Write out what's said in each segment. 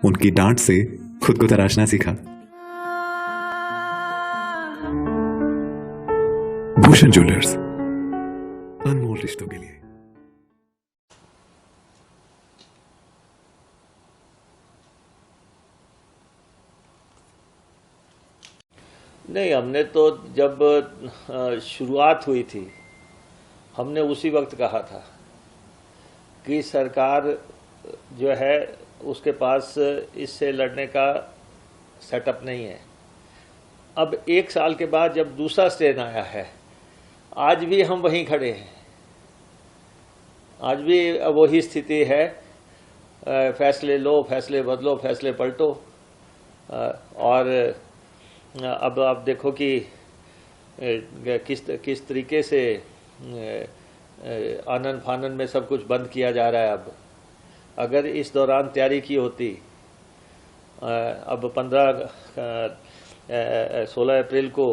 उनकी डांट से खुद को तराशना सीखा। भूषण ज्वेलर्स, अनमोल रिश्तों के लिए। नहीं, हमने तो जब शुरुआत हुई थी हमने उसी वक्त कहा था कि सरकार जो है उसके पास इससे लड़ने का सेटअप नहीं है। अब एक साल के बाद जब दूसरा स्ट्रेन आया है, आज भी हम वहीं खड़े हैं, आज भी वही स्थिति है। फैसले लो, फैसले बदलो, फैसले पलटो। और अब आप देखो कि किस तरीके से आनन फानन में सब कुछ बंद किया जा रहा है। अब अगर इस दौरान तैयारी की होती, अब 16 अप्रैल को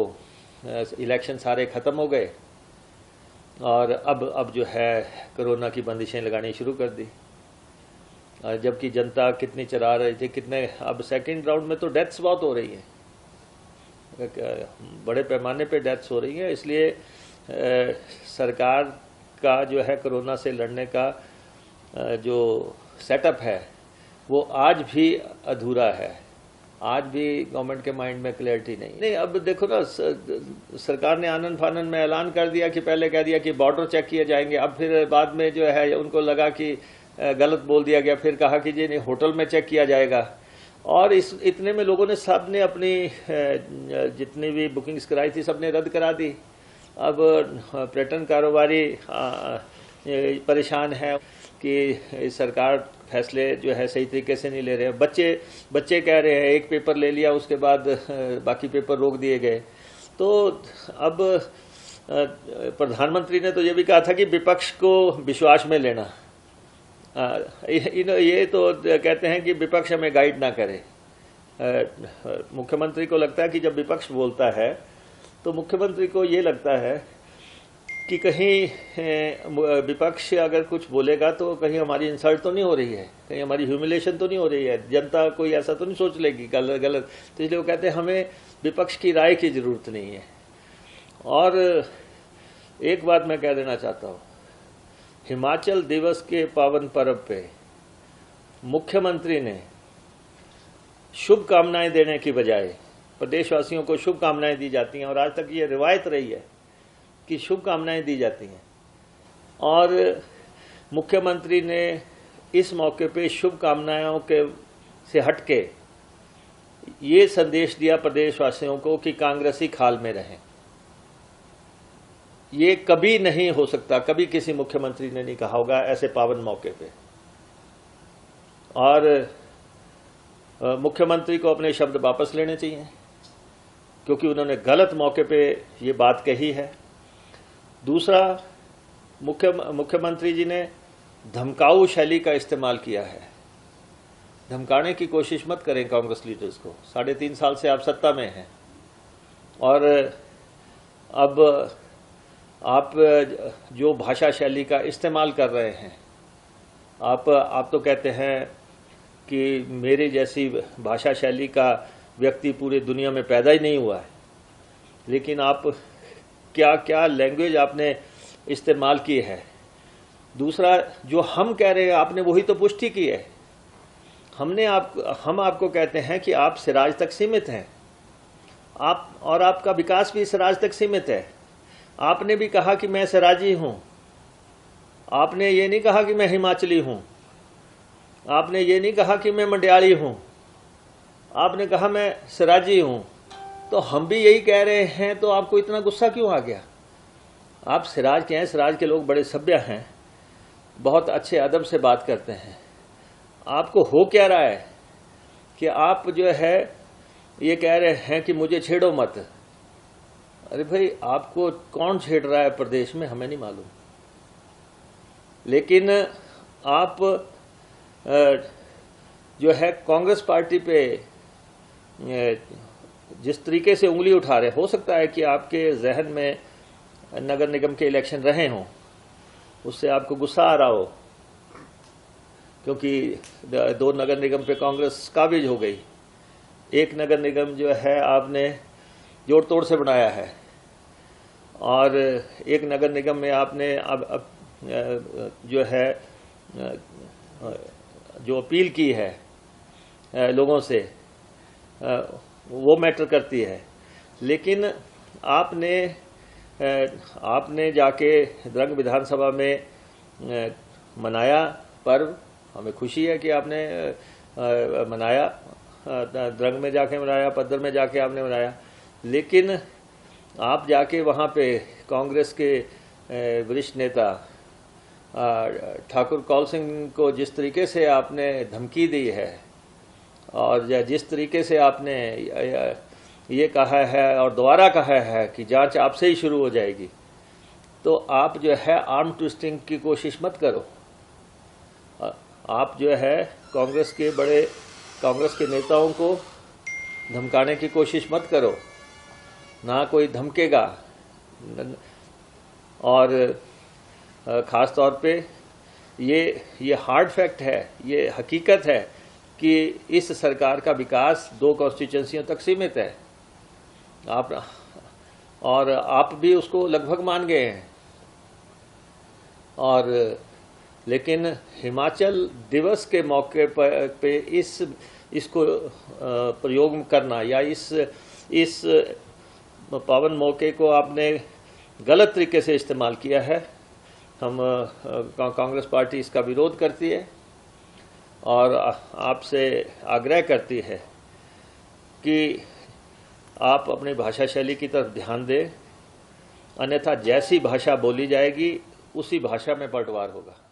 इलेक्शन सारे ख़त्म हो गए और अब जो है कोरोना की बंदिशें लगानी शुरू कर दी, जबकि जनता कितनी चला रही थी, कितने। अब सेकंड राउंड में तो डेथ्स बहुत हो रही हैं, बड़े पैमाने पे डेथ्स हो रही हैं। इसलिए सरकार का जो है कोरोना से लड़ने का जो सेटअप है वो आज भी अधूरा है। आज भी गवर्नमेंट के माइंड में क्लैरिटी नहीं। अब देखो ना, सरकार ने आनन फानन में ऐलान कर दिया कि पहले कह दिया कि बॉर्डर चेक किए जाएंगे, अब फिर बाद में जो है उनको लगा कि गलत बोल दिया गया, फिर कहा कि जी नहीं, होटल में चेक किया जाएगा। और इतने में लोगों ने सब ने अपनी जितनी भी बुकिंग्स कराई थी सब ने रद्द करा दी। अब पर्यटन कारोबारी परेशान है कि सरकार फैसले जो है सही तरीके से नहीं ले रहे हैं। बच्चे कह रहे हैं एक पेपर ले लिया, उसके बाद बाकी पेपर रोक दिए गए। तो अब प्रधानमंत्री ने तो ये भी कहा था कि विपक्ष को विश्वास में लेना। ये तो कहते हैं कि विपक्ष हमें गाइड ना करे। मुख्यमंत्री को लगता है कि जब विपक्ष बोलता है तो मुख्यमंत्री को ये लगता है कि कहीं विपक्ष अगर कुछ बोलेगा तो कहीं हमारी इंसल्ट तो नहीं हो रही है, कहीं हमारी ह्यूमिलेशन तो नहीं हो रही है, जनता कोई ऐसा तो नहीं सोच लेगी गलत। तो इसलिए वो कहते हैं हमें विपक्ष की राय की जरूरत नहीं है। और एक बात मैं कह देना चाहता हूँ, हिमाचल दिवस के पावन पर्व पे मुख्यमंत्री ने शुभकामनाएं देने की बजाय, प्रदेशवासियों को शुभकामनाएं दी जाती हैं और आज तक ये रिवायत रही है कि शुभकामनाएं दी जाती हैं। और मुख्यमंत्री ने इस मौके पे शुभकामनाओं के से हटके ये संदेश दिया प्रदेशवासियों को कि कांग्रेसी खाल में रहें। ये कभी नहीं हो सकता, कभी किसी मुख्यमंत्री ने नहीं कहा होगा ऐसे पावन मौके पे। और मुख्यमंत्री को अपने शब्द वापस लेने चाहिए क्योंकि उन्होंने गलत मौके पे ये बात कही है। दूसरा, मुख्यमंत्री जी ने धमकाऊ शैली का इस्तेमाल किया है। धमकाने की कोशिश मत करें कांग्रेस लीडर्स को। 3.5 साल से आप सत्ता में हैं और अब आप जो भाषा शैली का इस्तेमाल कर रहे हैं, आप तो कहते हैं कि मेरे जैसी भाषा शैली का व्यक्ति पूरी दुनिया में पैदा ही नहीं हुआ है, लेकिन आप क्या क्या लैंग्वेज आपने इस्तेमाल की है। दूसरा, जो हम कह रहे हैं आपने वही तो पुष्टि की है। हम आपको कहते हैं कि आप सिराज तक सीमित हैं, और आपका विकास भी सिराज तक सीमित है। आपने भी कहा कि मैं सिराजी हूं, आपने ये नहीं कहा कि मैं हिमाचली हूं, आपने ये नहीं कहा कि मैं मंडियाली हूं, आपने कहा मैं सिराजी हूं। तो हम भी यही कह रहे हैं, तो आपको इतना गुस्सा क्यों आ गया? आप सिराज के हैं, सिराज के लोग बड़े सभ्य हैं, बहुत अच्छे अदब से बात करते हैं। आपको हो क्या रहा है कि आप जो है ये कह रहे हैं कि मुझे छेड़ो मत। अरे भाई, आपको कौन छेड़ रहा है प्रदेश में हमें नहीं मालूम, लेकिन आप जो है कांग्रेस पार्टी पे जिस तरीके से उंगली उठा रहे, हो सकता है कि आपके जहन में नगर निगम के इलेक्शन रहे हों, उससे आपको गुस्सा आ रहा हो, क्योंकि 2 नगर निगम पे कांग्रेस काबिज हो गई। एक नगर निगम जो है आपने जोड़ तोड़ से बनाया है, और एक नगर निगम में आपने अब जो है जो अपील की है लोगों से, वो मैटर करती है। लेकिन आपने जाके द्रंग विधानसभा में मनाया पर्व, हमें खुशी है कि आपने मनाया, द्रंग में जाके मनाया, पद्दर में जाके आपने मनाया। लेकिन आप जाके वहाँ पे कांग्रेस के वरिष्ठ नेता ठाकुर कौल सिंह को जिस तरीके से आपने धमकी दी है, और जिस तरीके से आपने ये कहा है और दोबारा कहा है कि जांच आपसे ही शुरू हो जाएगी, तो आप जो है आर्म ट्विस्टिंग की कोशिश मत करो। आप जो है कांग्रेस के नेताओं को धमकाने की कोशिश मत करो, ना कोई धमकेगा। और ख़ास तौर पे ये हार्ड फैक्ट है, ये हकीकत है कि इस सरकार का विकास 2 कॉन्स्टिट्यूंसियों तक सीमित है। आप भी उसको लगभग मान गए हैं। और लेकिन हिमाचल दिवस के मौके पे इसको प्रयोग करना, या इस पावन मौके को आपने गलत तरीके से इस्तेमाल किया है। हम कांग्रेस पार्टी इसका विरोध करती है और आपसे आग्रह करती है कि आप अपनी भाषा शैली की तरफ ध्यान दें, अन्यथा जैसी भाषा बोली जाएगी उसी भाषा में पलटवार होगा।